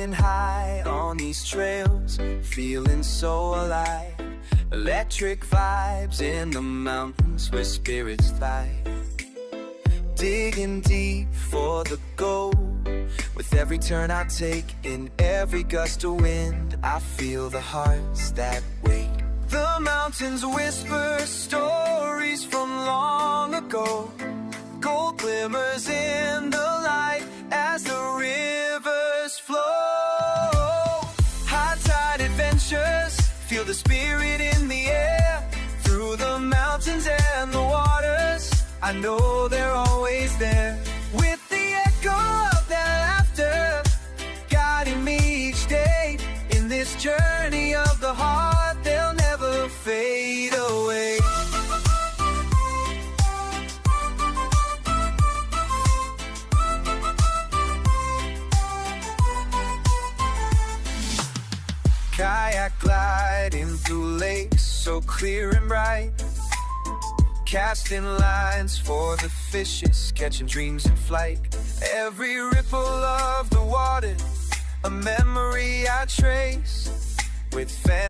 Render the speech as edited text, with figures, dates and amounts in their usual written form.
Flying high on these trails, feeling so alive. Electric vibes in the mountains where spirits thrive. Digging deep for the gold. With every turn I take, in every gust of wind, I feel the hearts that wait. The mountains whisper stories from long ago. Gold glimmers in the light as the rivers flow. High tide adventures, feel the spirit in the air. Through the mountains and the waters, I know they're always there. With the echo of their laughter, guiding me each day. In this journey of the heart, they'll never fade away. Kayak gliding through lakes so clear and bright. Casting lines for the fishes, catching dreams in flight. Every ripple of the water, a memory I trace with